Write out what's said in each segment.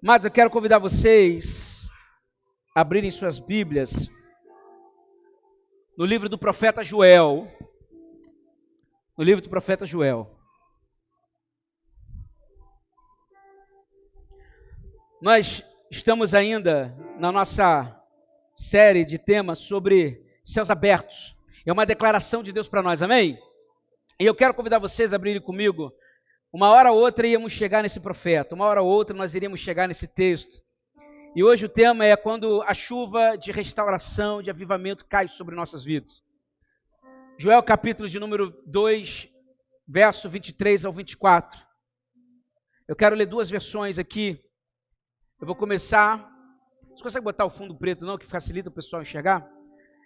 Mas eu quero convidar vocês a abrirem suas Bíblias no livro do profeta Joel. No livro do profeta Joel. Nós estamos ainda na nossa série de temas sobre céus abertos. É uma declaração de Deus para nós, amém? E eu quero convidar vocês a abrirem comigo. Uma hora ou outra íamos chegar nesse profeta, uma hora ou outra nós iríamos chegar nesse texto. E hoje o tema é quando a chuva de restauração, de avivamento cai sobre nossas vidas. Joel capítulo de número 2, verso 23 ao 24. Eu quero ler duas versões aqui. Eu vou começar... Você consegue botar o fundo preto não, que facilita o pessoal enxergar?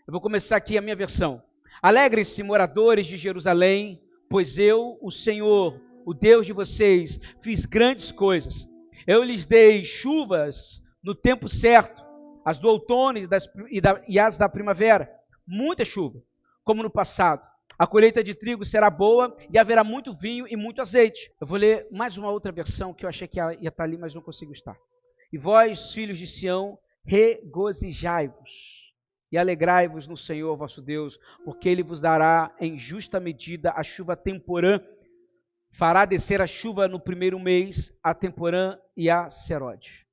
Eu vou começar aqui a minha versão. Alegrem-se, moradores de Jerusalém, pois eu, o Senhor, o Deus de vocês, fiz grandes coisas. Eu lhes dei chuvas no tempo certo, as do outono e as da primavera, muita chuva, como no passado. A colheita de trigo será boa e haverá muito vinho e muito azeite. Eu vou ler mais uma outra versão que eu achei que ia estar ali, mas não consigo estar. E vós, filhos de Sião, regozijai-vos e alegrai-vos no Senhor vosso Deus, porque Ele vos dará em justa medida a chuva temporã, fará descer a chuva no primeiro mês, a temporã e a serode.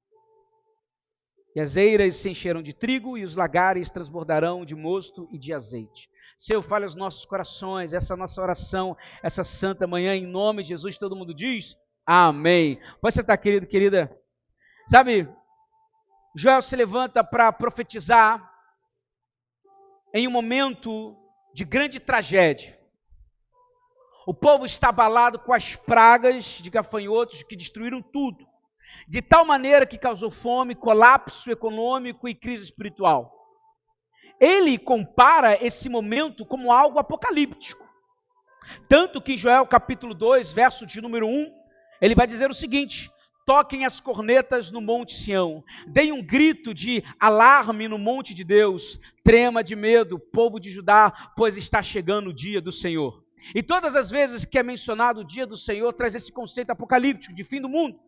E as eiras se encherão de trigo e os lagares transbordarão de mosto e de azeite. Senhor, fale aos nossos corações, essa nossa oração, essa santa manhã, em nome de Jesus, todo mundo diz amém. Pode sentar, querido, querida. Sabe, Joel se levanta para profetizar em um momento de grande tragédia. O povo está abalado com as pragas de gafanhotos que destruíram tudo, de tal maneira que causou fome, colapso econômico e crise espiritual. Ele compara esse momento como algo apocalíptico. Tanto que em Joel capítulo 2, verso de número 1, ele vai dizer o seguinte: toquem as cornetas no monte Sião, deem um grito de alarme no monte de Deus, trema de medo, povo de Judá, pois está chegando o dia do Senhor. E todas as vezes que é mencionado o dia do Senhor, traz esse conceito apocalíptico, de fim do mundo.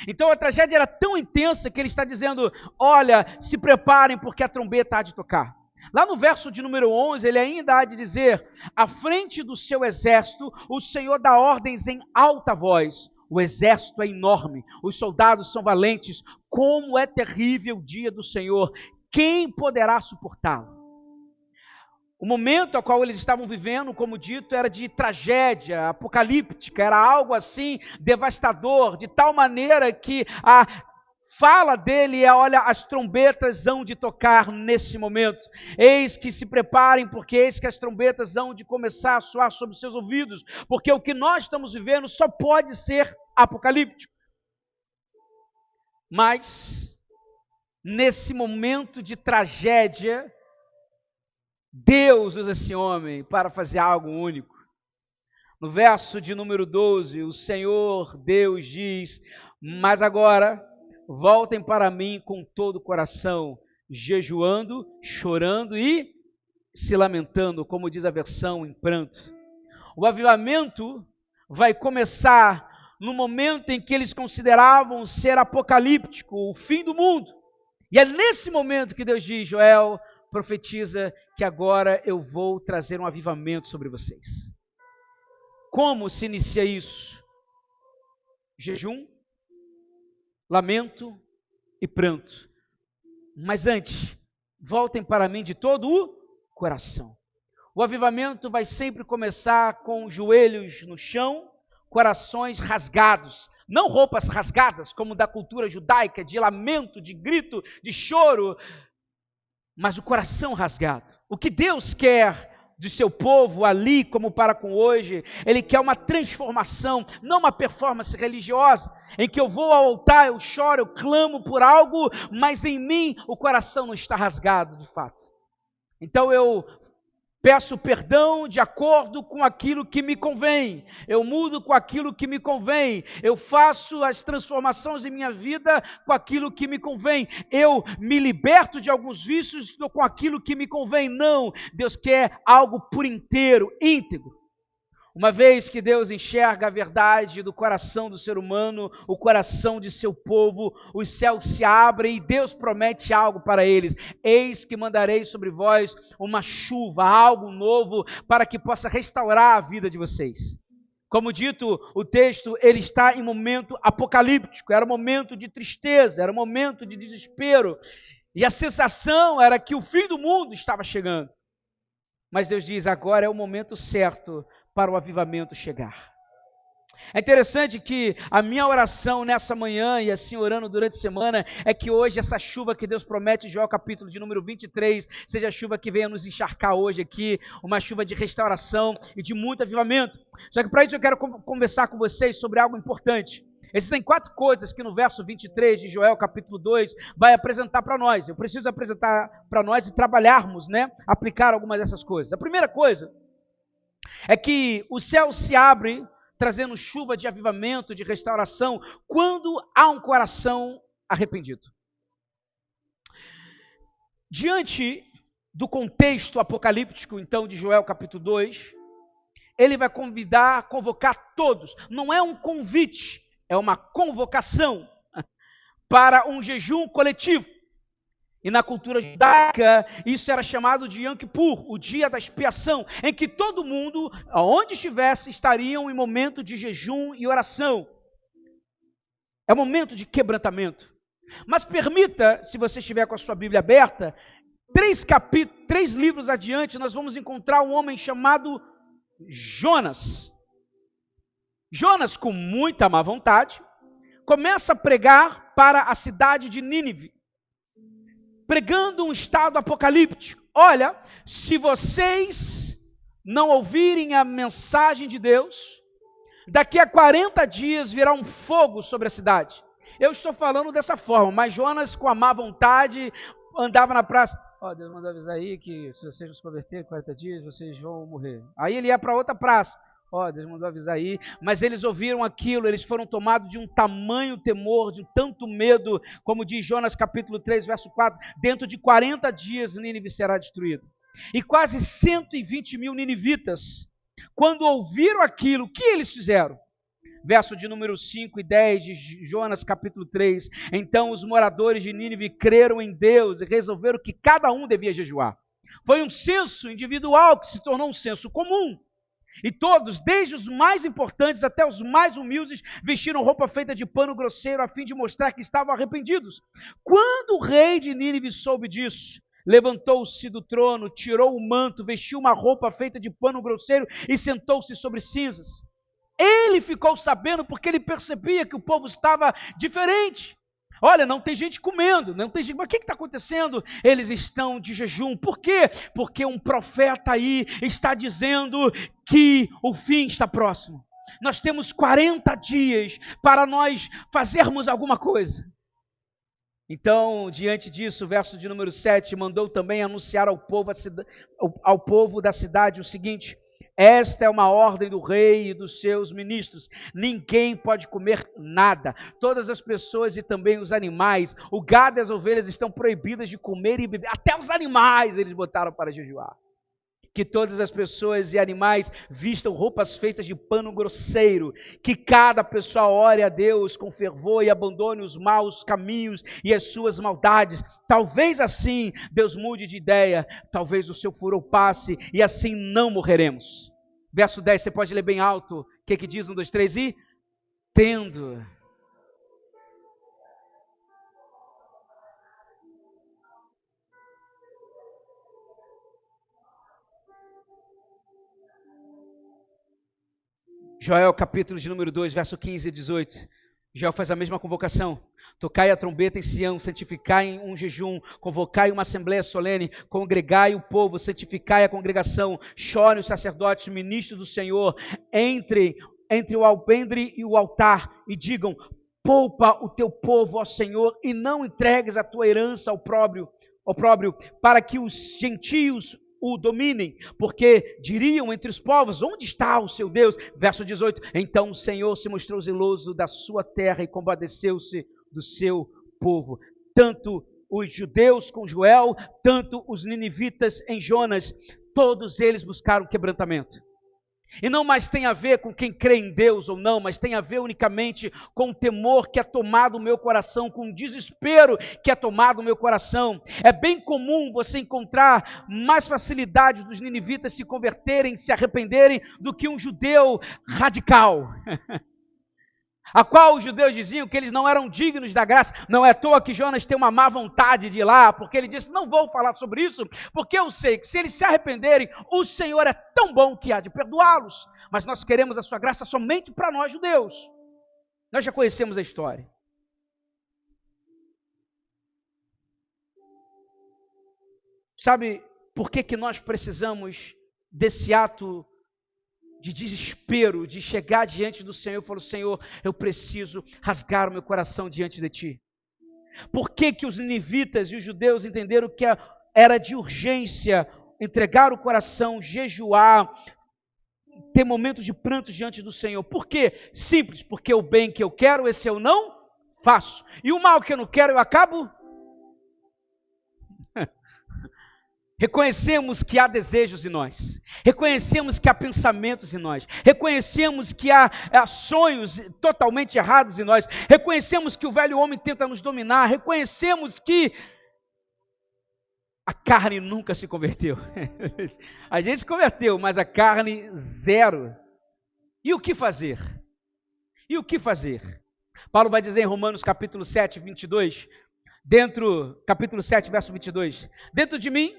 Então a tragédia era tão intensa que ele está dizendo, olha, se preparem porque a trombeta há de tocar. Lá no verso de número 11, ele ainda há de dizer, à frente do seu exército, o Senhor dá ordens em alta voz. O exército é enorme, os soldados são valentes, como é terrível o dia do Senhor, quem poderá suportá-lo? O momento ao qual eles estavam vivendo, como dito, era de tragédia apocalíptica, era algo assim devastador, de tal maneira que a fala dele é, olha, as trombetas hão de tocar nesse momento. Eis que se preparem, porque eis que as trombetas hão de começar a soar sobre seus ouvidos, porque o que nós estamos vivendo só pode ser apocalíptico. Mas, nesse momento de tragédia, Deus usa esse homem para fazer algo único. No verso de número 12, o Senhor Deus diz, mas agora voltem para mim com todo o coração, jejuando, chorando e se lamentando, como diz a versão em pranto. O avivamento vai começar no momento em que eles consideravam ser apocalíptico, o fim do mundo. E é nesse momento que Deus diz, Joel, profetiza que agora eu vou trazer um avivamento sobre vocês. Como se inicia isso? Jejum, lamento e pranto. Mas antes, voltem para mim de todo o coração. O avivamento vai sempre começar com joelhos no chão, corações rasgados. Não roupas rasgadas, como da cultura judaica, de lamento, de grito, de choro, mas o coração rasgado. O que Deus quer de seu povo ali, como para com hoje, Ele quer uma transformação, não uma performance religiosa, em que eu vou ao altar, eu choro, eu clamo por algo, mas em mim o coração não está rasgado de fato. Então eu peço perdão de acordo com aquilo que me convém, eu mudo com aquilo que me convém, eu faço as transformações em minha vida com aquilo que me convém, eu me liberto de alguns vícios com aquilo que me convém. Não, Deus quer algo por inteiro, íntegro. Uma vez que Deus enxerga a verdade do coração do ser humano, o coração de seu povo, os céus se abrem e Deus promete algo para eles. Eis que mandarei sobre vós uma chuva, algo novo, para que possa restaurar a vida de vocês. Como dito, o texto ele está em momento apocalíptico, era um momento de tristeza, era um momento de desespero, e a sensação era que o fim do mundo estava chegando. Mas Deus diz, agora é o momento certo para o avivamento chegar. É interessante que a minha oração nessa manhã, e assim orando durante a semana, é que hoje essa chuva que Deus promete, Joel capítulo de número 23, seja a chuva que venha nos encharcar hoje aqui, uma chuva de restauração e de muito avivamento. Só que para isso eu quero conversar com vocês sobre algo importante. Existem 4 coisas que no verso 23 de Joel capítulo 2 vai apresentar para nós. Eu preciso apresentar para nós e trabalharmos, aplicar algumas dessas coisas. A primeira coisa é que o céu se abre trazendo chuva de avivamento, de restauração, quando há um coração arrependido. Diante do contexto apocalíptico, então, de Joel capítulo 2, ele vai convocar todos. Não é um convite, é uma convocação para um jejum coletivo. E na cultura judaica, isso era chamado de Yom Kippur, o dia da expiação, em que todo mundo, aonde estivesse, estariam em momento de jejum e oração. É um momento de quebrantamento. Mas permita, se você estiver com a sua Bíblia aberta, 3 livros adiante, nós vamos encontrar um homem chamado Jonas. Jonas, com muita má vontade, começa a pregar para a cidade de Nínive, pregando um estado apocalíptico. Olha, se vocês não ouvirem a mensagem de Deus, daqui a 40 dias virá um fogo sobre a cidade. Eu estou falando dessa forma, mas Jonas, com a má vontade, andava na praça. Deus mandou avisar aí que se vocês não se converterem em 40 dias, vocês vão morrer. Aí ele ia para outra praça. Deus mandou avisar aí, mas eles ouviram aquilo, eles foram tomados de um tamanho temor, de tanto medo, como diz Jonas capítulo 3, verso 4, dentro de 40 dias Nínive será destruído. E quase 120 mil ninivitas, quando ouviram aquilo, o que eles fizeram? Verso de número 5 e 10 de Jonas capítulo 3, então os moradores de Nínive creram em Deus e resolveram que cada um devia jejuar. Foi um censo individual que se tornou um censo comum. E todos, desde os mais importantes até os mais humildes, vestiram roupa feita de pano grosseiro a fim de mostrar que estavam arrependidos. Quando o rei de Nínive soube disso, levantou-se do trono, tirou o manto, vestiu uma roupa feita de pano grosseiro e sentou-se sobre cinzas. Ele ficou sabendo porque ele percebia que o povo estava diferente. Olha, não tem gente comendo, não tem gente. Mas o que está acontecendo? Eles estão de jejum. Por quê? Porque um profeta aí está dizendo que o fim está próximo. Nós temos 40 dias para nós fazermos alguma coisa. Então, diante disso, o verso de número 7, mandou também anunciar ao povo da cidade o seguinte: esta é uma ordem do rei e dos seus ministros. Ninguém pode comer nada. Todas as pessoas e também os animais, o gado e as ovelhas estão proibidas de comer e beber. Até os animais eles botaram para jejuar. Que todas as pessoas e animais vistam roupas feitas de pano grosseiro. Que cada pessoa ore a Deus com fervor e abandone os maus caminhos e as suas maldades. Talvez assim Deus mude de ideia. Talvez o seu furor passe e assim não morreremos. Verso 10, você pode ler bem alto. O que diz? 1, 2, 3 e... tendo... Joel capítulo de número 2, verso 15 e 18. Joel faz a mesma convocação. Tocai a trombeta em Sião, santificai um jejum, convocai uma assembleia solene, congregai o povo, santificai a congregação, chorem os sacerdotes, ministros do Senhor, entre o alpendre e o altar, e digam: poupa o teu povo, ó Senhor, e não entregues a tua herança ao opróbrio, para que os gentios o dominem, porque diriam entre os povos: onde está o seu Deus? Verso 18, então o Senhor se mostrou zeloso da sua terra e compadeceu-se do seu povo. Tanto os judeus com Joel, tanto os ninivitas em Jonas, todos eles buscaram quebrantamento. E não mais tem a ver com quem crê em Deus ou não, mas tem a ver unicamente com o temor que é tomado o meu coração, com o desespero que é tomado o meu coração. É bem comum você encontrar mais facilidade dos ninivitas se converterem, se arrependerem, do que um judeu radical. A qual os judeus diziam que eles não eram dignos da graça. Não é à toa que Jonas tem uma má vontade de ir lá, porque ele disse, não vou falar sobre isso, porque eu sei que se eles se arrependerem, o Senhor é tão bom que há de perdoá-los. Mas nós queremos a sua graça somente para nós judeus. Nós já conhecemos a história. Sabe por que nós precisamos desse ato de desespero, de chegar diante do Senhor e falar, Senhor, eu preciso rasgar o meu coração diante de Ti? Por que os ninivitas e os judeus entenderam que era de urgência entregar o coração, jejuar, ter momentos de pranto diante do Senhor? Por quê? Simples, porque o bem que eu quero, esse eu não faço. E o mal que eu não quero, eu acabo... Reconhecemos que há desejos em nós, reconhecemos que há pensamentos em nós, reconhecemos que há sonhos totalmente errados em nós, reconhecemos que o velho homem tenta nos dominar, reconhecemos que a carne nunca se converteu. A gente se converteu, mas a carne zero. E o que fazer? E o que fazer? Paulo vai dizer em Romanos capítulo 7, 22, capítulo 7, verso 22, dentro de mim,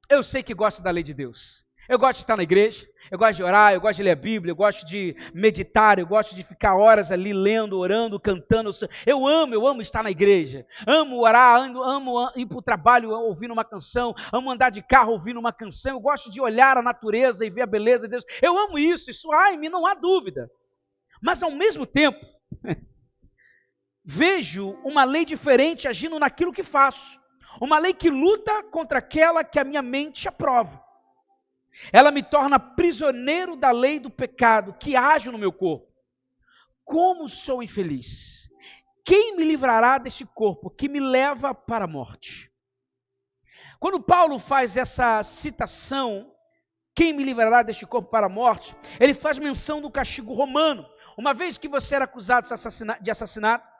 eu sei que gosto da lei de Deus. Eu gosto de estar na igreja, eu gosto de orar, eu gosto de ler a Bíblia, eu gosto de meditar, eu gosto de ficar horas ali lendo, orando, cantando. Eu amo estar na igreja, amo orar, amo ir para o trabalho ouvindo uma canção, amo andar de carro ouvindo uma canção, eu gosto de olhar a natureza e ver a beleza de Deus. Eu amo isso há em mim, não há dúvida. Mas ao mesmo tempo, vejo uma lei diferente agindo naquilo que faço. Uma lei que luta contra aquela que a minha mente aprova. Ela me torna prisioneiro da lei do pecado que age no meu corpo. Como sou infeliz! Quem me livrará deste corpo que me leva para a morte? Quando Paulo faz essa citação, quem me livrará deste corpo para a morte, ele faz menção do castigo romano. Uma vez que você era acusado de assassinato,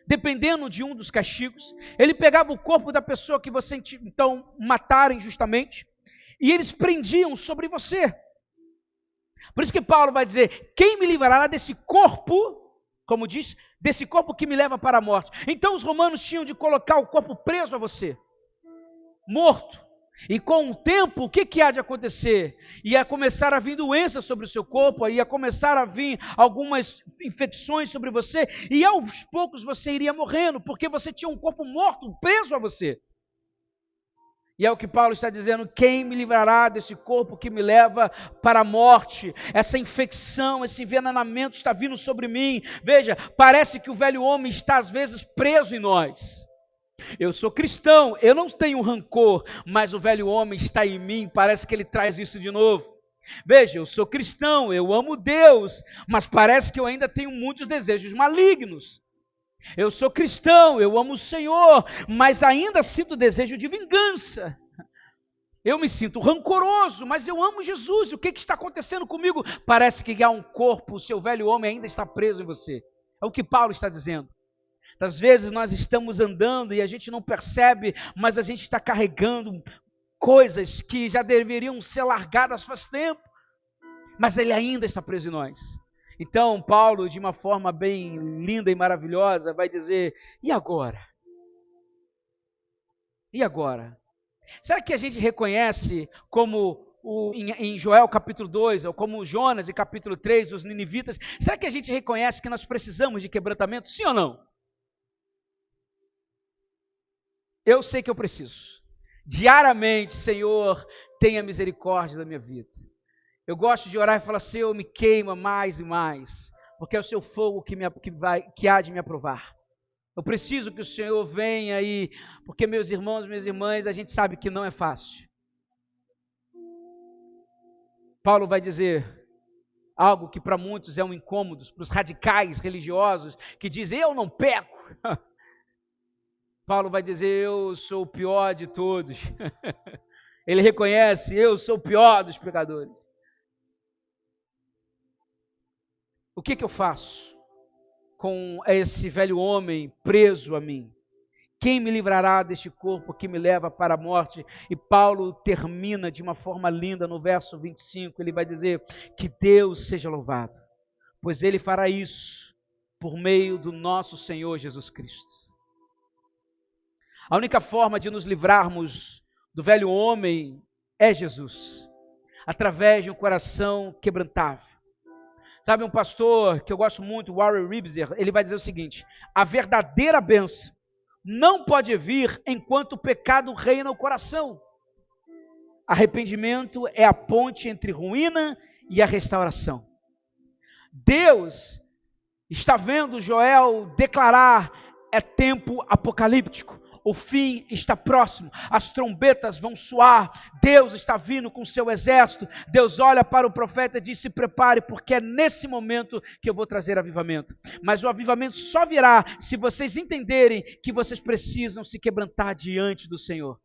dependendo de um dos castigos, ele pegava o corpo da pessoa que você então matara injustamente, e eles prendiam sobre você. Por isso que Paulo vai dizer, quem me livrará desse corpo, como diz, desse corpo que me leva para a morte? Então os romanos tinham de colocar o corpo preso a você, morto. E com o tempo, o que há de acontecer? Ia começar a vir doença sobre o seu corpo, ia começar a vir algumas infecções sobre você, e aos poucos você iria morrendo, porque você tinha um corpo morto, preso a você. E é o que Paulo está dizendo, quem me livrará desse corpo que me leva para a morte? Essa infecção, esse envenenamento está vindo sobre mim. Veja, parece que o velho homem está às vezes preso em nós. Eu sou cristão, eu não tenho rancor, mas o velho homem está em mim, parece que ele traz isso de novo. Veja, eu sou cristão, eu amo Deus, mas parece que eu ainda tenho muitos desejos malignos. Eu sou cristão, eu amo o Senhor, mas ainda sinto desejo de vingança. Eu me sinto rancoroso, mas eu amo Jesus. O que está acontecendo comigo? Parece que há um corpo, o seu velho homem ainda está preso em você. É o que Paulo está dizendo. Às vezes nós estamos andando e a gente não percebe, mas a gente está carregando coisas que já deveriam ser largadas faz tempo, mas ele ainda está preso em nós. Então Paulo, de uma forma bem linda e maravilhosa, vai dizer, e agora? E agora? Será que a gente reconhece como em Joel capítulo 2, ou como Jonas em capítulo 3, os ninivitas, será que a gente reconhece que nós precisamos de quebrantamento? Sim ou não? Eu sei que eu preciso. Diariamente, Senhor, tenha misericórdia da minha vida. Eu gosto de orar e falar, Senhor, me queima mais e mais, porque é o seu fogo que há de me aprovar. Eu preciso que o Senhor venha aí, porque meus irmãos, minhas irmãs, a gente sabe que não é fácil. Paulo vai dizer algo que para muitos é um incômodo, para os radicais religiosos que dizem, eu não peco. Paulo vai dizer, eu sou o pior de todos. Ele reconhece, eu sou o pior dos pecadores. O que eu faço com esse velho homem preso a mim? Quem me livrará deste corpo que me leva para a morte? E Paulo termina de uma forma linda no verso 25. Ele vai dizer que Deus seja louvado, pois Ele fará isso por meio do nosso Senhor Jesus Cristo. A única forma de nos livrarmos do velho homem é Jesus, através de um coração quebrantável. Sabe, um pastor que eu gosto muito, Warren Wiersbe, ele vai dizer o seguinte: a verdadeira bênção não pode vir enquanto o pecado reina no coração. Arrependimento é a ponte entre ruína e a restauração. Deus está vendo Joel declarar: é tempo apocalíptico. O fim está próximo, as trombetas vão soar, Deus está vindo com seu exército. Deus olha para o profeta e diz: se prepare, porque é nesse momento que eu vou trazer avivamento. Mas o avivamento só virá se vocês entenderem que vocês precisam se quebrantar diante do Senhor.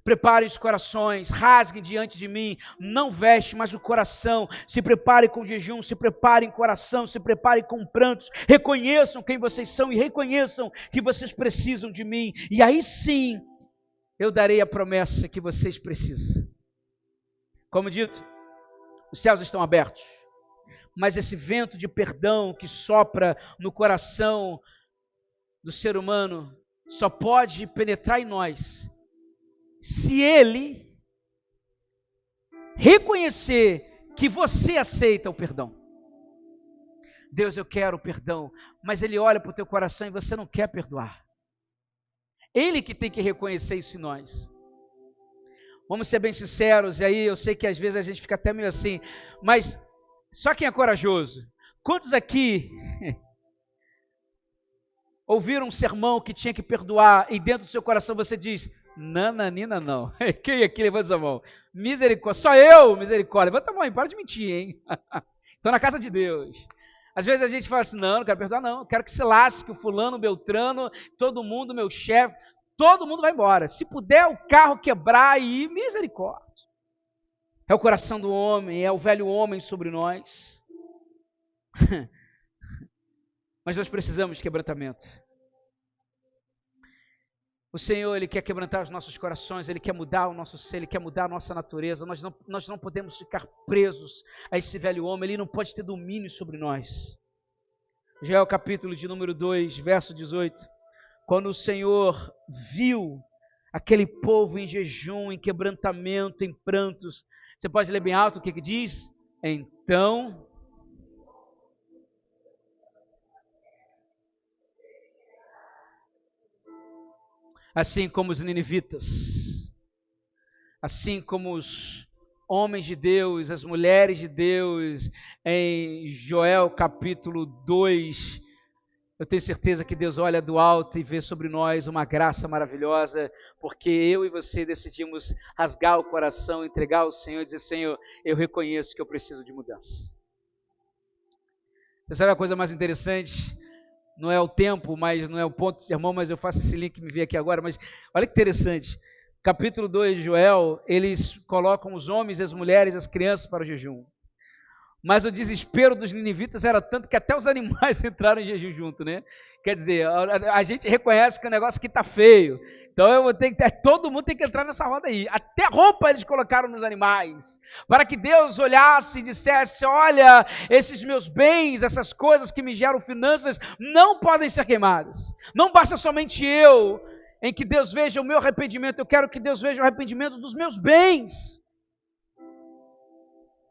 Preparem os corações, rasguem diante de mim, não veste, mas o coração. Se preparem com jejum, se preparem com coração, se preparem com prantos. Reconheçam quem vocês são e reconheçam que vocês precisam de mim. E aí sim, eu darei a promessa que vocês precisam. Como dito, os céus estão abertos, mas esse vento de perdão que sopra no coração do ser humano só pode penetrar em nós se ele reconhecer que você aceita o perdão. Deus, eu quero o perdão, mas ele olha para o teu coração e você não quer perdoar. Ele que tem que reconhecer isso em nós. Vamos ser bem sinceros, e aí eu sei que às vezes a gente fica até meio assim, mas só quem é corajoso? Quantos aqui ouviram um sermão que tinha que perdoar e dentro do seu coração você diz: nananina não. Quem aqui levanta sua mão? Misericórdia. Só eu, misericórdia. Levanta a mão aí, para de mentir, hein? Estou na casa de Deus. Às vezes a gente fala assim: não quero perdoar não. Quero que se lasque o fulano, o beltrano, todo mundo, meu chefe. Todo mundo vai embora. Se puder o carro quebrar aí, misericórdia. É o coração do homem, é o velho homem sobre nós. Mas nós precisamos de quebrantamento. O Senhor, Ele quer quebrantar os nossos corações, Ele quer mudar o nosso ser, Ele quer mudar a nossa natureza. Nós não podemos ficar presos a esse velho homem, ele não pode ter domínio sobre nós. Joel capítulo de número 2, verso 18. Quando o Senhor viu aquele povo em jejum, em quebrantamento, em prantos. Você pode ler bem alto o que diz? Então... assim como os ninivitas, assim como os homens de Deus, as mulheres de Deus, em Joel capítulo 2, eu tenho certeza que Deus olha do alto e vê sobre nós uma graça maravilhosa, porque eu e você decidimos rasgar o coração, entregar ao Senhor e dizer: Senhor, eu reconheço que eu preciso de mudança. Você sabe a coisa mais interessante? Não é o tempo, mas não é o ponto de sermão, mas eu faço esse link que me veio aqui agora. Mas olha que interessante, capítulo 2 de Joel, eles colocam os homens, as mulheres, as crianças para o jejum. Mas o desespero dos ninivitas era tanto que até os animais entraram em jejum junto, né? Quer dizer, a gente reconhece que o negócio aqui está feio. Então todo mundo tem que entrar nessa roda aí. Até roupa eles colocaram nos animais, para que Deus olhasse e dissesse: olha, esses meus bens, essas coisas que me geram finanças, não podem ser queimadas. Não basta somente eu, em que Deus veja o meu arrependimento, eu quero que Deus veja o arrependimento dos meus bens.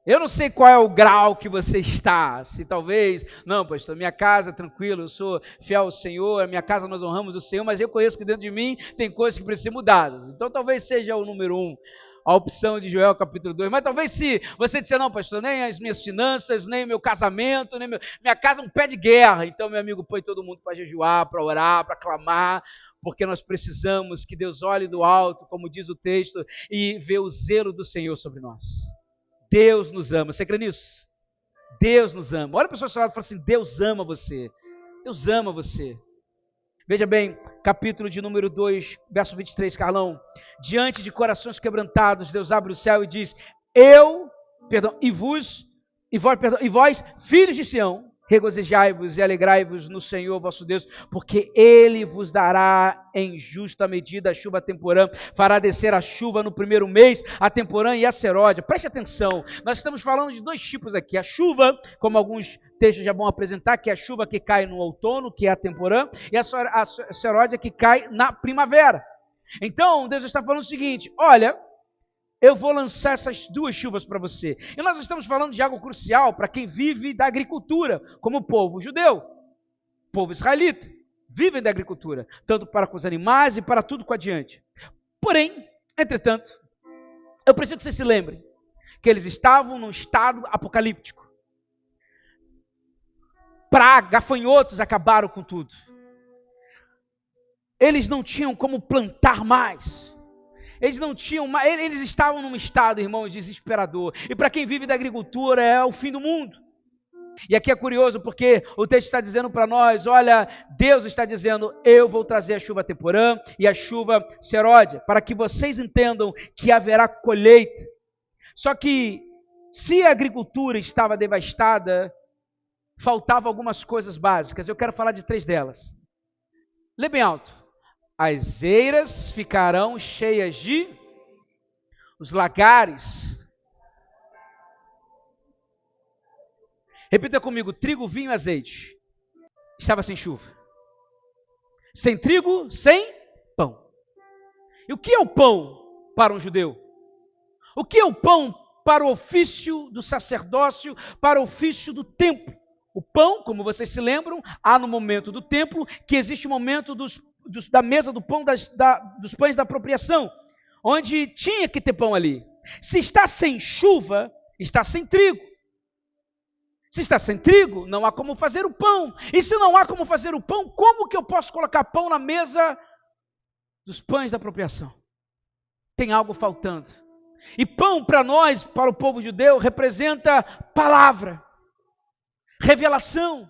Eu não sei qual é o grau que você está, se talvez, não pastor, minha casa é tranquila, eu sou fiel ao Senhor, a minha casa nós honramos o Senhor, mas eu conheço que dentro de mim tem coisas que precisam ser mudadas. Então talvez seja o número 1, a opção de Joel capítulo 2, mas talvez se você disser: não pastor, nem as minhas finanças, nem meu casamento, nem minha casa é um pé de guerra. Então meu amigo, põe todo mundo para jejuar, para orar, para clamar, porque nós precisamos que Deus olhe do alto, como diz o texto, e vê o zelo do Senhor sobre nós. Deus nos ama. Você crê nisso? Deus nos ama. Olha para o seu lado e fala assim: Deus ama você. Deus ama você. Veja bem, capítulo de número 2, verso 23, Carlão. Diante de corações quebrantados, Deus abre o céu e diz: e vós, filhos de Sião, Regozijai-vos e alegrai-vos no Senhor vosso Deus, porque Ele vos dará em justa medida a chuva temporã, fará descer a chuva no primeiro mês, a temporã e a seródia. Preste atenção, nós estamos falando de dois tipos aqui. A chuva, como alguns textos já vão apresentar, que é a chuva que cai no outono, que é a temporã, e a seródia que cai na primavera. Então, Deus está falando o seguinte: olha, eu vou lançar essas duas chuvas para você. E nós estamos falando de algo crucial para quem vive da agricultura, como o povo judeu, povo israelita, vivem da agricultura, tanto para com os animais e para tudo com adiante. Porém, entretanto, eu preciso que vocês se lembrem que eles estavam num estado apocalíptico. Praga, gafanhotos acabaram com tudo. Eles não tinham como plantar mais. Eles estavam num estado, irmãos, desesperador. E para quem vive da agricultura é o fim do mundo. E aqui é curioso porque o texto está dizendo para nós, olha, Deus está dizendo, eu vou trazer a chuva temporã e a chuva seródia, para que vocês entendam que haverá colheita. Só que se a agricultura estava devastada, faltavam algumas coisas básicas. Eu quero falar de 3 delas. Lê bem alto. As eiras ficarão cheias de... Os lagares. Repita comigo: trigo, vinho e azeite. Estava sem chuva. Sem trigo, sem pão. E o que é o pão para um judeu? O que é o pão para o ofício do sacerdócio, para o ofício do templo? O pão, como vocês se lembram, há no momento do templo, que existe o momento da mesa do pão, dos pães da apropriação, onde tinha que ter pão ali. Se está sem chuva, está sem trigo. Se está sem trigo, não há como fazer o pão. E se não há como fazer o pão, como que eu posso colocar pão na mesa dos pães da apropriação? Tem algo faltando. E pão para nós, para o povo judeu, representa palavra, revelação.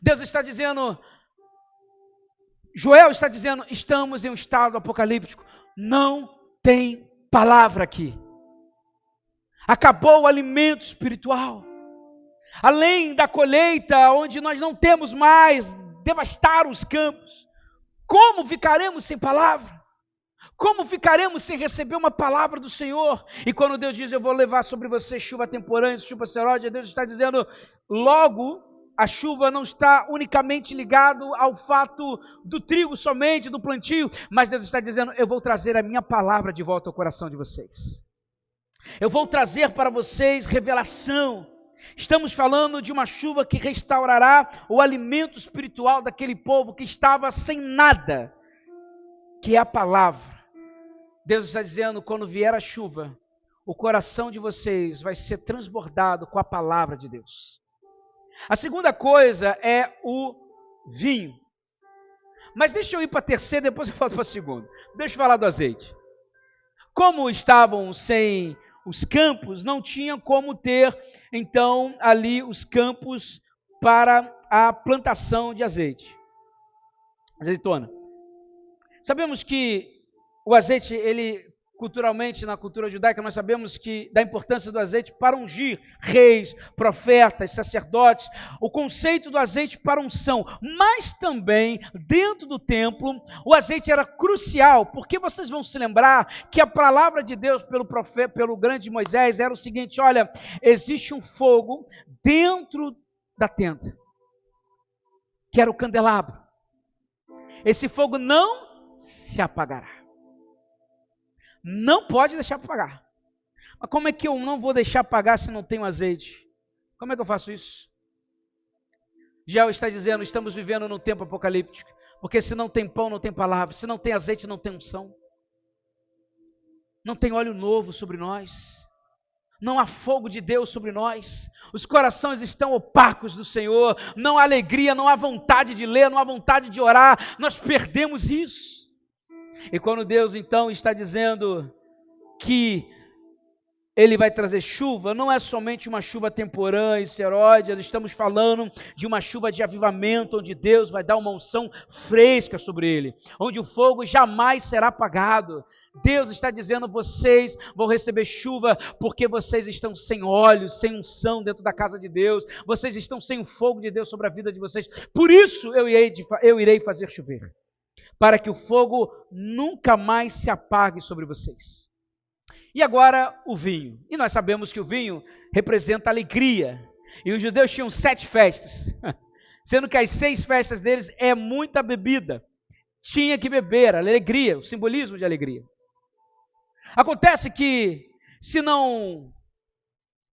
Deus está dizendo, Joel está dizendo, estamos em um estado apocalíptico, não tem palavra aqui. Acabou o alimento espiritual. Além da colheita, onde nós não temos mais, devastaram os campos. Como ficaremos sem palavra? Como ficaremos sem receber uma palavra do Senhor? E quando Deus diz, eu vou levar sobre você chuva temporânea, chuva seródia, Deus está dizendo, logo, a chuva não está unicamente ligado ao fato do trigo somente, do plantio, mas Deus está dizendo, eu vou trazer a minha palavra de volta ao coração de vocês. Eu vou trazer para vocês revelação. Estamos falando de uma chuva que restaurará o alimento espiritual daquele povo que estava sem nada, que é a palavra. Deus está dizendo, quando vier a chuva, o coração de vocês vai ser transbordado com a palavra de Deus. A segunda coisa é o vinho. Mas deixa eu ir para a terceira, depois eu volto para a segunda. Deixa eu falar do azeite. Como estavam sem os campos, não tinham como ter, então, ali os campos para a plantação de azeite. Azeitona. Sabemos que o azeite, ele, culturalmente, na cultura judaica, nós sabemos que da importância do azeite para ungir reis, profetas, sacerdotes, o conceito do azeite para unção, mas também, dentro do templo, o azeite era crucial, porque vocês vão se lembrar que a palavra de Deus pelo profeta, pelo grande Moisés, era o seguinte, olha, existe um fogo dentro da tenda, que era o candelabro. Esse fogo não se apagará. Não pode deixar apagar. Mas como é que eu não vou deixar apagar se não tenho azeite? Como é que eu faço isso? Joel está dizendo, estamos vivendo num tempo apocalíptico, porque se não tem pão, não tem palavra, se não tem azeite, não tem unção. Não tem óleo novo sobre nós. Não há fogo de Deus sobre nós. Os corações estão opacos do Senhor. Não há alegria, não há vontade de ler, não há vontade de orar. Nós perdemos isso. E quando Deus então está dizendo que Ele vai trazer chuva, não é somente uma chuva temporã e seródia, estamos falando de uma chuva de avivamento, onde Deus vai dar uma unção fresca sobre ele, onde o fogo jamais será apagado. Deus está dizendo, vocês vão receber chuva, porque vocês estão sem óleo, sem unção dentro da casa de Deus, vocês estão sem o fogo de Deus sobre a vida de vocês, por isso eu irei fazer chover, para que o fogo nunca mais se apague sobre vocês. E agora o vinho. E nós sabemos que o vinho representa alegria. E os judeus tinham 7 festas, sendo que as 6 festas deles é muita bebida. Tinha que beber, alegria, o simbolismo de alegria. Acontece que, se não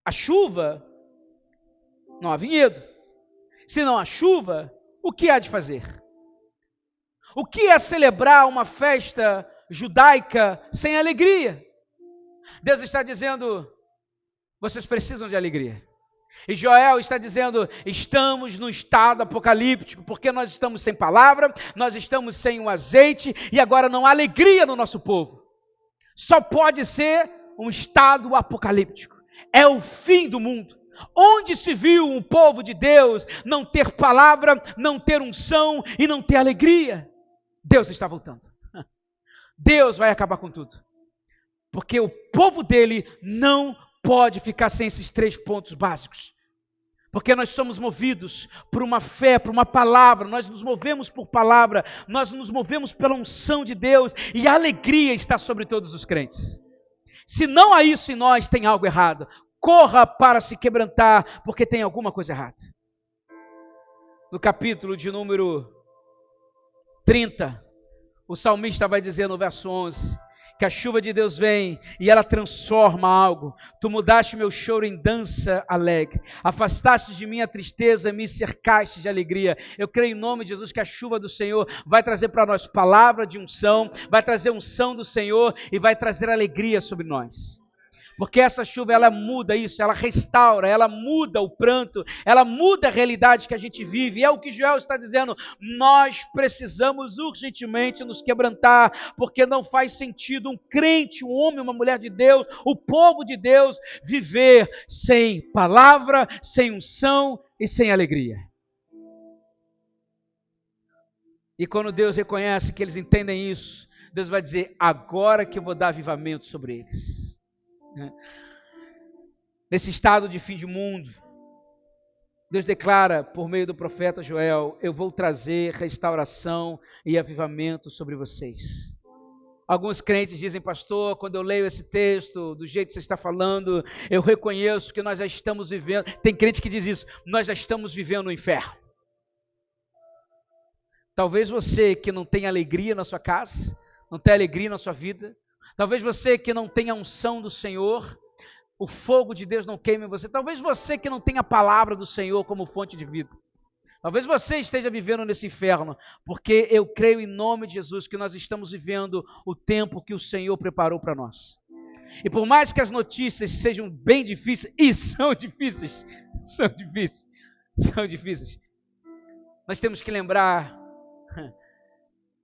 há chuva, não há vinhedo. Se não há chuva, o que há de fazer? O que é celebrar uma festa judaica sem alegria? Deus está dizendo, vocês precisam de alegria. E Joel está dizendo, estamos no estado apocalíptico, porque nós estamos sem palavra, nós estamos sem um azeite, e agora não há alegria no nosso povo. Só pode ser um estado apocalíptico. É o fim do mundo. Onde se viu um povo de Deus não ter palavra, não ter unção e não ter alegria? Deus está voltando. Deus vai acabar com tudo. Porque o povo dele não pode ficar sem esses 3 pontos básicos. Porque nós somos movidos por uma fé, por uma palavra, nós nos movemos por palavra, nós nos movemos pela unção de Deus, e a alegria está sobre todos os crentes. Se não há isso em nós, tem algo errado. Corra para se quebrantar, porque tem alguma coisa errada. No capítulo de número 30, o salmista vai dizer no verso 11, que a chuva de Deus vem e ela transforma algo. Tu mudaste meu choro em dança alegre. Afastaste de mim a tristeza, me cercaste de alegria. Eu creio em nome de Jesus que a chuva do Senhor vai trazer para nós palavra de unção, vai trazer unção do Senhor e vai trazer alegria sobre nós. Porque essa chuva, ela muda isso, ela restaura, ela muda o pranto, ela muda a realidade que a gente vive. E é o que Joel está dizendo, nós precisamos urgentemente nos quebrantar, porque não faz sentido um crente, um homem, uma mulher de Deus, o povo de Deus, viver sem palavra, sem unção e sem alegria. E quando Deus reconhece que eles entendem isso, Deus vai dizer, agora que eu vou dar avivamento sobre eles. Nesse estado de fim de mundo, Deus declara por meio do profeta Joel, eu vou trazer restauração e avivamento sobre vocês. Alguns crentes dizem, pastor, quando eu leio esse texto, do jeito que você está falando, eu reconheço que nós já estamos vivendo, tem crente que diz isso, nós já estamos vivendo no inferno. Talvez você que não tem alegria na sua casa, não tem alegria na sua vida, talvez você que não tenha a unção do Senhor, o fogo de Deus não queime em você. Talvez você que não tenha a palavra do Senhor como fonte de vida. Talvez você esteja vivendo nesse inferno, porque eu creio em nome de Jesus que nós estamos vivendo o tempo que o Senhor preparou para nós. E por mais que as notícias sejam bem difíceis, e são difíceis, nós temos que lembrar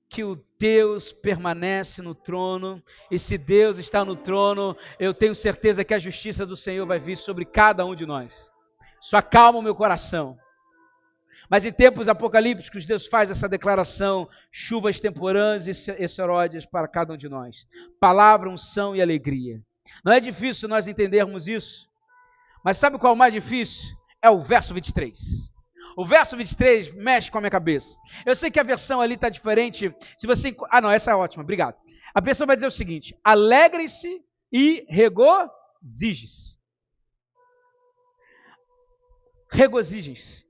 que o Deus permanece no trono, e se Deus está no trono, eu tenho certeza que a justiça do Senhor vai vir sobre cada um de nós. Isso acalma o meu coração. Mas em tempos apocalípticos, Deus faz essa declaração, chuvas temporãs e seródias para cada um de nós. Palavra, unção e alegria. Não é difícil nós entendermos isso, mas sabe qual é o mais difícil? É o verso 23. O verso 23 mexe com a minha cabeça. Eu sei que a versão ali está diferente. Se você... não, essa é ótima, obrigado. A pessoa vai dizer o seguinte, alegrem-se e regozijem-se. Regozijem-se.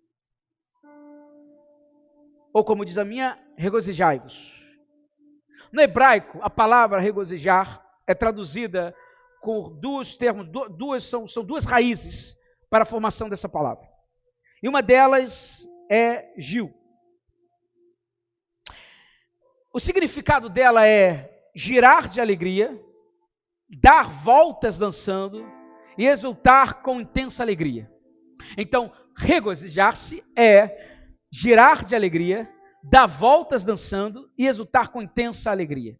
Ou como diz a minha, regozijai-vos. No hebraico, a palavra regozijar é traduzida com dois termos, são duas raízes para a formação dessa palavra. E uma delas é Gil. O significado dela é girar de alegria, dar voltas dançando e exultar com intensa alegria. Então, regozijar-se é girar de alegria, dar voltas dançando e exultar com intensa alegria.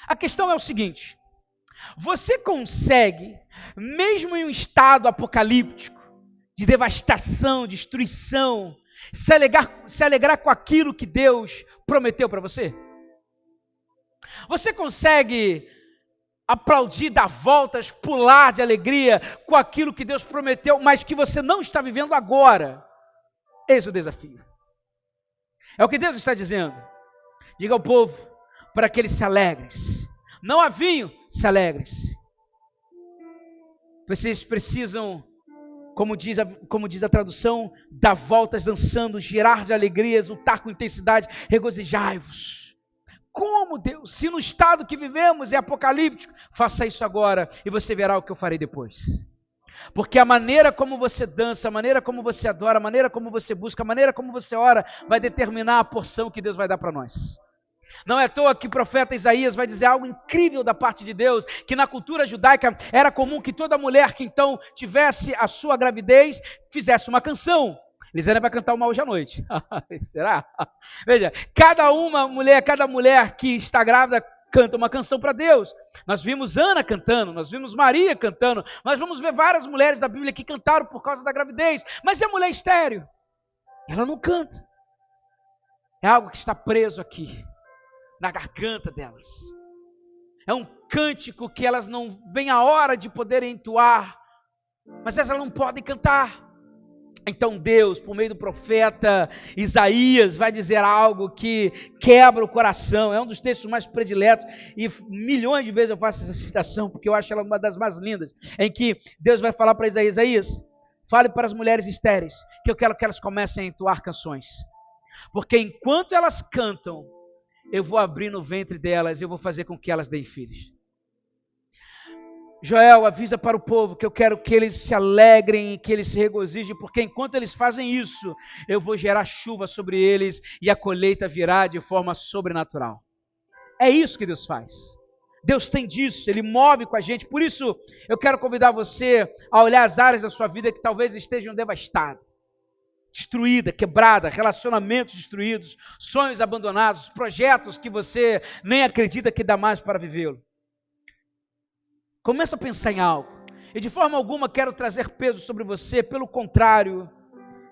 A questão é o seguinte, Você consegue, mesmo em um estado apocalíptico, de devastação, destruição, se alegrar com aquilo que Deus prometeu para você? Você consegue aplaudir, dar voltas, pular de alegria com aquilo que Deus prometeu, mas que você não está vivendo agora? Eis o desafio. É o que Deus está dizendo. Diga ao povo para que eles se alegrem. Não há vinho, se alegrem. Vocês precisam, como diz a tradução, dar voltas dançando, girar de alegrias, lutar com intensidade, regozijai-vos. Como Deus? Se no estado que vivemos é apocalíptico, faça isso agora e você verá o que eu farei depois. Porque a maneira como você dança, a maneira como você adora, a maneira como você busca, a maneira como você ora, vai determinar a porção que Deus vai dar para nós. Não é à toa que o profeta Isaías vai dizer algo incrível da parte de Deus, que na cultura judaica era comum que toda mulher que então tivesse a sua gravidez, fizesse uma canção. Lisânia vai cantar uma hoje à noite. Será? Veja, cada mulher que está grávida canta uma canção para Deus. Nós vimos Ana cantando, nós vimos Maria cantando, nós vamos ver várias mulheres da Bíblia que cantaram por causa da gravidez. Mas e a mulher estéril? Ela não canta. É algo que está preso aqui, na garganta delas. É um cântico que elas não vem a hora de poderem entoar, mas elas não podem cantar. Então Deus, por meio do profeta Isaías, vai dizer algo que quebra o coração. É um dos textos mais prediletos e milhões de vezes eu faço essa citação porque eu acho ela uma das mais lindas, em que Deus vai falar para Isaías: Isaías, fale para as mulheres estéreis que eu quero que elas comecem a entoar canções, porque enquanto elas cantam, eu vou abrir no ventre delas e eu vou fazer com que elas deem filhos. Joel, avisa para o povo que eu quero que eles se alegrem, que eles se regozijem, porque enquanto eles fazem isso, eu vou gerar chuva sobre eles e a colheita virá de forma sobrenatural. É isso que Deus faz. Deus tem disso, Ele move com a gente. Por isso, eu quero convidar você a olhar as áreas da sua vida que talvez estejam devastadas, destruída, quebrada, relacionamentos destruídos, sonhos abandonados, projetos que você nem acredita que dá mais para vivê-lo. Começa a pensar em algo. E de forma alguma quero trazer peso sobre você. Pelo contrário,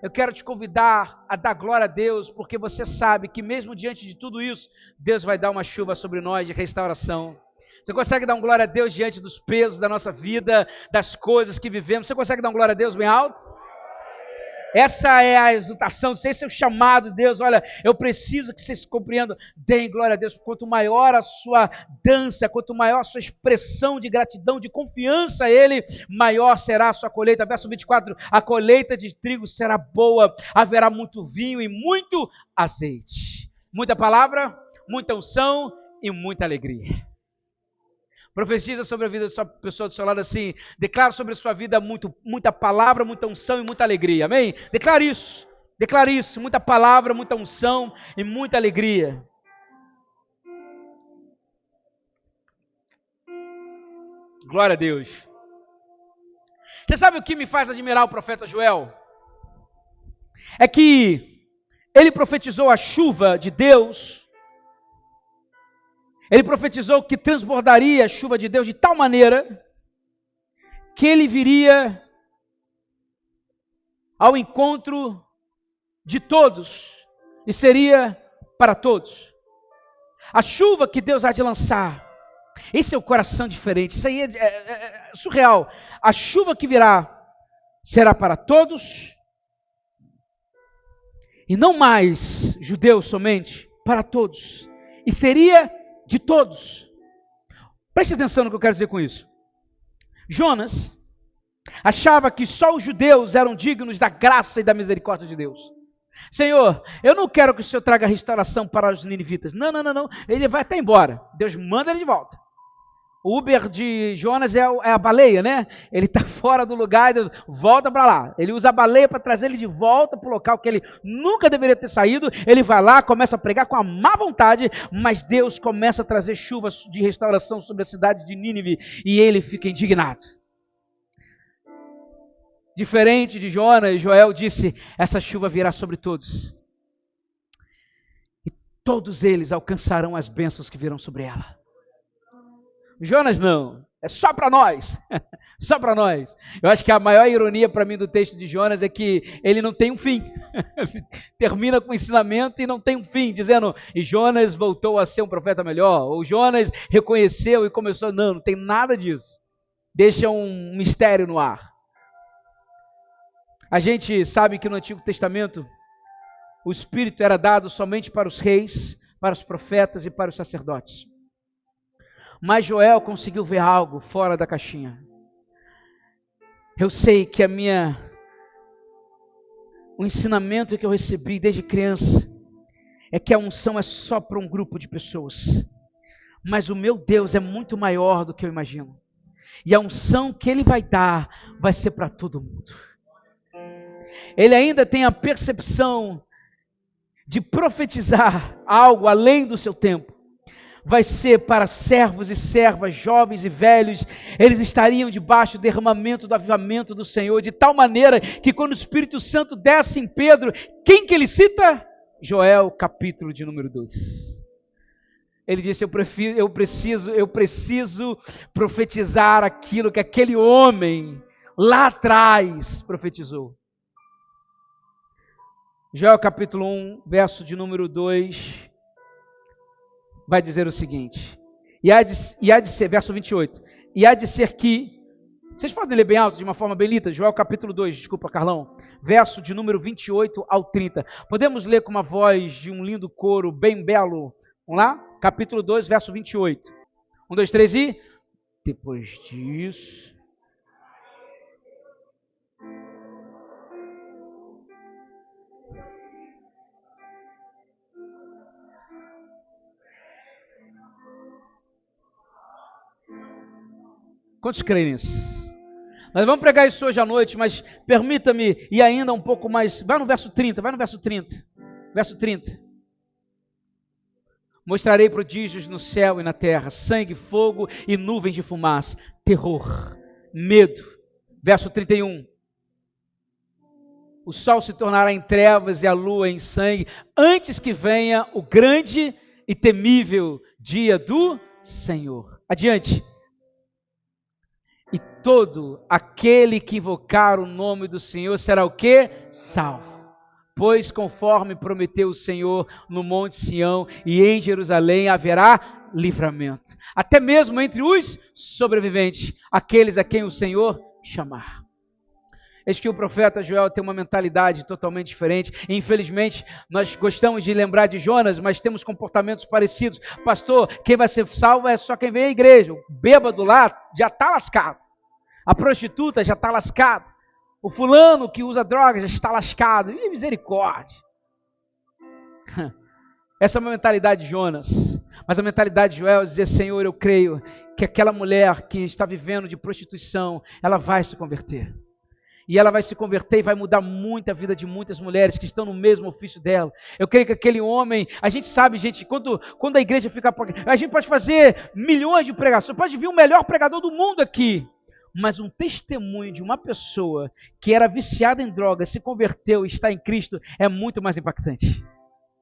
eu quero te convidar a dar glória a Deus, porque você sabe que mesmo diante de tudo isso, Deus vai dar uma chuva sobre nós de restauração. Você consegue dar um glória a Deus diante dos pesos da nossa vida, das coisas que vivemos? Você consegue dar um glória a Deus bem alto? Essa é a exultação, esse é o chamado de Deus. Olha, eu preciso que vocês compreendam. Deem glória a Deus. Quanto maior a sua dança, quanto maior a sua expressão de gratidão, de confiança a Ele, maior será a sua colheita. Verso 24, a colheita de trigo será boa, haverá muito vinho e muito azeite. Muita palavra, muita unção e muita alegria. Profetiza sobre a vida da sua pessoa do seu lado assim: declara sobre a sua vida muita palavra, muita unção e muita alegria. Amém? Declare isso, muita palavra, muita unção e muita alegria. Glória a Deus. Você sabe o que me faz admirar o profeta Joel? É que ele profetizou a chuva de Deus. Ele profetizou que transbordaria a chuva de Deus de tal maneira que ele viria ao encontro de todos e seria para todos. A chuva que Deus há de lançar, esse é o coração diferente, isso aí é surreal. A chuva que virá será para todos e não mais judeus somente, para todos. E seria de todos. Preste atenção no que eu quero dizer com isso. Jonas achava que só os judeus eram dignos da graça e da misericórdia de Deus. Senhor, eu não quero que o Senhor traga restauração para os ninivitas. Não. Ele vai até embora. Deus manda ele de volta. O Uber de Jonas é a baleia, né? Ele está fora do lugar e Deus volta para lá. Ele usa a baleia para trazer ele de volta para o local que ele nunca deveria ter saído. Ele vai lá, começa a pregar com a má vontade, mas Deus começa a trazer chuvas de restauração sobre a cidade de Nínive e ele fica indignado. Diferente de Jonas, Joel disse: essa chuva virá sobre todos. E todos eles alcançarão as bênçãos que virão sobre ela. Jonas não, É só para nós. Só para nós. Eu acho que a maior ironia para mim do texto de Jonas é que ele não tem um fim. Termina com ensinamento e não tem um fim, dizendo, e Jonas voltou a ser um profeta melhor, ou Jonas reconheceu e começou, não tem nada disso. Deixa um mistério no ar. A gente sabe que no Antigo Testamento o Espírito era dado somente para os reis, para os profetas e para os sacerdotes. Mas Joel conseguiu ver algo fora da caixinha. Eu sei que o ensinamento que eu recebi desde criança é que a unção é só para um grupo de pessoas. Mas o meu Deus é muito maior do que eu imagino. E a unção que Ele vai dar vai ser para todo mundo. Ele ainda tem a percepção de profetizar algo além do seu tempo. Vai ser para servos e servas, jovens e velhos, eles estariam debaixo do derramamento do avivamento do Senhor, de tal maneira que quando o Espírito Santo desce em Pedro, quem que ele cita? Joel, capítulo de número 2. Ele disse, eu preciso profetizar aquilo que aquele homem lá atrás profetizou. Joel capítulo 1, verso de número 2, vai dizer o seguinte, e há de ser, verso 28, e há de ser que, vocês podem ler bem alto, de uma forma bem lida, Joel capítulo 2, desculpa Carlão, verso de número 28 ao 30, podemos ler com uma voz de um lindo coro bem belo, vamos lá? Capítulo 2, verso 28, 1, 2, 3 e, depois disso, quantos creem nisso? Nós vamos pregar isso hoje à noite, mas permita-me ir ainda um pouco mais. Vai no verso 30, Verso 30. Mostrarei prodígios no céu e na terra, sangue, fogo e nuvens de fumaça, terror, medo. Verso 31. O sol se tornará em trevas e a lua em sangue, antes que venha o grande e temível dia do Senhor. Adiante. E todo aquele que invocar o nome do Senhor será o quê? Salvo. Pois conforme prometeu o Senhor no Monte Sião e em Jerusalém haverá livramento. Até mesmo entre os sobreviventes, aqueles a quem o Senhor chamar. Eis que o profeta Joel tem uma mentalidade totalmente diferente. Infelizmente, nós gostamos de lembrar de Jonas, mas temos comportamentos parecidos. Pastor, quem vai ser salvo é só quem vem à igreja. O bêbado lá já está lascado. A prostituta já está lascada. O fulano que usa drogas já está lascado. E misericórdia. Essa é uma mentalidade de Jonas. Mas a mentalidade de Joel é dizer, Senhor, eu creio que aquela mulher que está vivendo de prostituição, ela vai se converter. E ela vai se converter e vai mudar muito a vida de muitas mulheres que estão no mesmo ofício dela. Eu creio que aquele homem, a gente sabe, gente, quando a igreja fica... A gente pode fazer milhões de pregações, pode vir o melhor pregador do mundo aqui. Mas um testemunho de uma pessoa que era viciada em drogas, se converteu e está em Cristo, é muito mais impactante.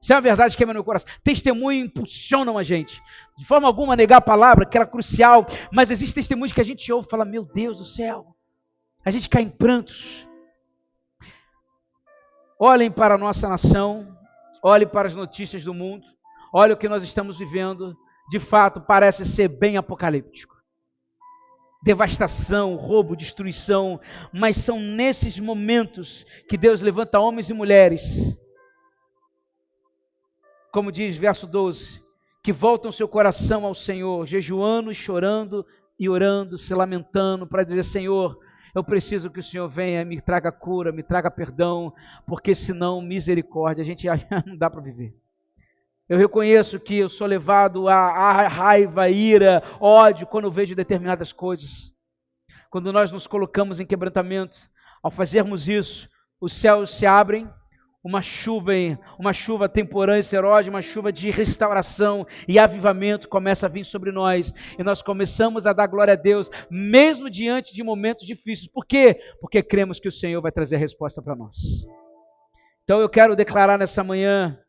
Isso é uma verdade que queima no meu coração. Testemunho impulsionam a gente. De forma alguma negar a palavra, que era crucial, mas existem testemunhos que a gente ouve e fala, meu Deus do céu. A gente cai em prantos. Olhem para a nossa nação, olhem para as notícias do mundo, olhem o que nós estamos vivendo. De fato, parece ser bem apocalíptico. Devastação, roubo, destruição, mas são nesses momentos que Deus levanta homens e mulheres, como diz verso 12, que voltam seu coração ao Senhor, jejuando, chorando e orando, se lamentando, para dizer, Senhor, eu preciso que o Senhor venha, me traga cura, me traga perdão, porque senão misericórdia, a gente não dá para viver. Eu reconheço que eu sou levado a raiva, ira, ódio, quando eu vejo determinadas coisas. Quando nós nos colocamos em quebrantamento, ao fazermos isso, os céus se abrem, uma chuva temporã e seródia, uma chuva de restauração e avivamento começa a vir sobre nós. E nós começamos a dar glória a Deus, mesmo diante de momentos difíceis. Por quê? Porque cremos que o Senhor vai trazer a resposta para nós. Então eu quero declarar nessa manhã,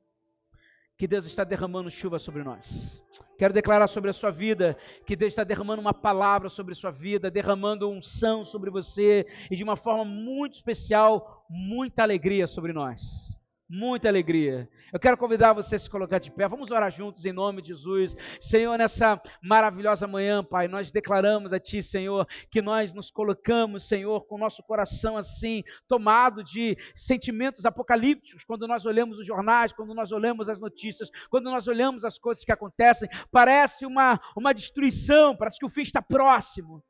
que Deus está derramando chuva sobre nós. Quero declarar sobre a sua vida que Deus está derramando uma palavra sobre a sua vida, derramando unção sobre você e de uma forma muito especial, muita alegria sobre nós. Muita alegria. Eu quero convidar você a se colocar de pé. Vamos orar juntos em nome de Jesus. Senhor, nessa maravilhosa manhã, Pai, nós declaramos a Ti, Senhor, que nós nos colocamos, Senhor, com o nosso coração assim, tomado de sentimentos apocalípticos, quando nós olhamos os jornais, quando nós olhamos as notícias, quando nós olhamos as coisas que acontecem, parece uma destruição, parece que o fim está próximo.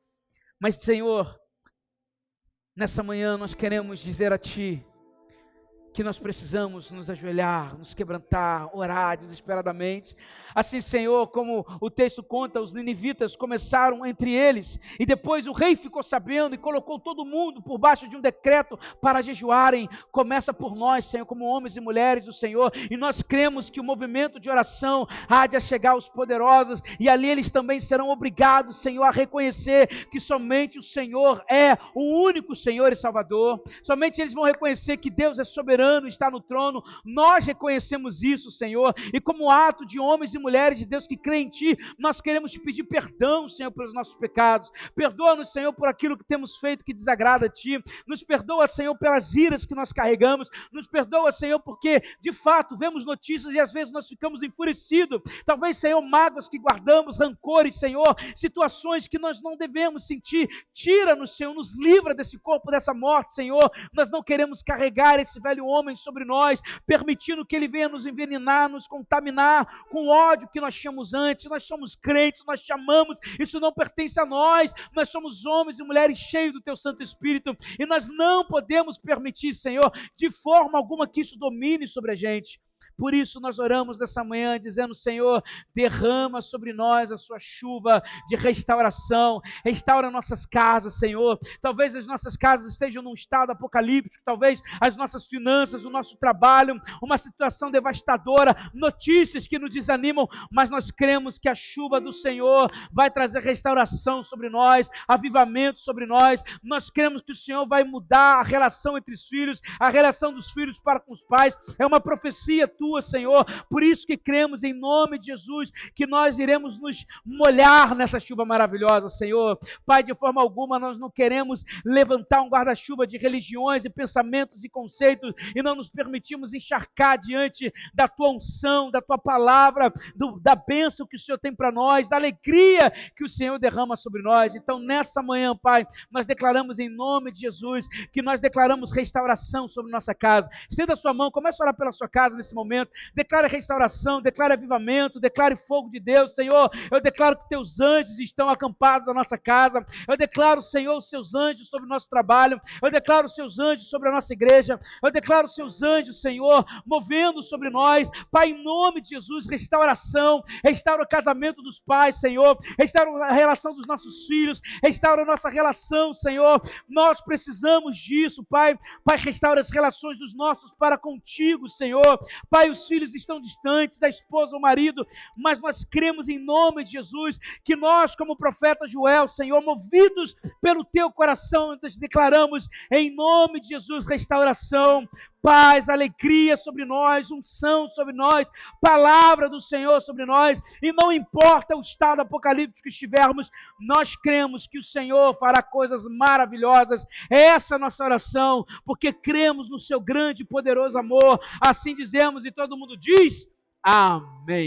Mas, Senhor, nessa manhã nós queremos dizer a Ti, que nós precisamos nos ajoelhar, nos quebrantar, orar desesperadamente. Assim, Senhor, como o texto conta, os ninivitas começaram entre eles, e depois o rei ficou sabendo e colocou todo mundo por baixo de um decreto para jejuarem. Começa por nós, Senhor, como homens e mulheres do Senhor, e nós cremos que o movimento de oração há de chegar aos poderosos, e ali eles também serão obrigados, Senhor, a reconhecer que somente o Senhor é o único Senhor e Salvador. Somente eles vão reconhecer que Deus é soberano, está no trono. Nós reconhecemos isso, Senhor, e como ato de homens e mulheres de Deus que creem em Ti, nós queremos Te pedir perdão, Senhor, pelos nossos pecados. Perdoa-nos, Senhor, por aquilo que temos feito que desagrada a Ti. Nos perdoa, Senhor, pelas iras que nós carregamos. Nos perdoa, Senhor, porque de fato vemos notícias e às vezes nós ficamos enfurecidos. Talvez, Senhor, mágoas que guardamos, rancores, Senhor, situações que nós não devemos sentir. Tira-nos, Senhor, nos livra desse corpo, dessa morte, Senhor. Nós não queremos carregar esse velho homem sobre nós, permitindo que ele venha nos envenenar, nos contaminar com o ódio que nós tínhamos antes. Nós somos crentes, nós te amamos, isso não pertence a nós. Nós somos homens e mulheres cheios do Teu Santo Espírito, e nós não podemos permitir, Senhor, de forma alguma que isso domine sobre a gente. Por isso nós oramos nessa manhã dizendo: Senhor, derrama sobre nós a sua chuva de restauração, restaura nossas casas, Senhor. Talvez as nossas casas estejam num estado apocalíptico, talvez as nossas finanças, o nosso trabalho, uma situação devastadora, notícias que nos desanimam, mas nós cremos que a chuva do Senhor vai trazer restauração sobre nós, avivamento sobre nós. Nós cremos que o Senhor vai mudar a relação entre os filhos, a relação dos filhos para com os pais. É uma profecia Tua, Senhor, por isso que cremos em nome de Jesus, que nós iremos nos molhar nessa chuva maravilhosa, Senhor. Pai, de forma alguma nós não queremos levantar um guarda-chuva de religiões e pensamentos e conceitos, e não nos permitimos encharcar diante da Tua unção, da Tua palavra, da bênção que o Senhor tem para nós, da alegria que o Senhor derrama sobre nós. Então nessa manhã, Pai, nós declaramos em nome de Jesus, que nós declaramos restauração sobre nossa casa. Estenda a sua mão, comece a orar pela sua casa nesse momento. Declare restauração, declare avivamento, declare fogo de Deus. Senhor, eu declaro que Teus anjos estão acampados na nossa casa. Eu declaro, Senhor, os Seus anjos sobre o nosso trabalho. Eu declaro os Seus anjos sobre a nossa igreja. Eu declaro os Seus anjos, Senhor, movendo sobre nós. Pai, em nome de Jesus, restauração. Restaura o casamento dos pais, Senhor. Restaura a relação dos nossos filhos. Restaura a nossa relação, Senhor. Nós precisamos disso, Pai. Pai, restaura as relações dos nossos para contigo, Senhor. Pai, os filhos estão distantes, a esposa, o marido, mas nós cremos em nome de Jesus, que nós, como profeta Joel, Senhor, movidos pelo Teu coração, nós declaramos em nome de Jesus restauração, paz, alegria sobre nós, unção sobre nós, palavra do Senhor sobre nós, e não importa o estado apocalíptico que estivermos, nós cremos que o Senhor fará coisas maravilhosas. Essa é a nossa oração, porque cremos no Seu grande e poderoso amor. Assim dizemos e todo mundo diz: amém.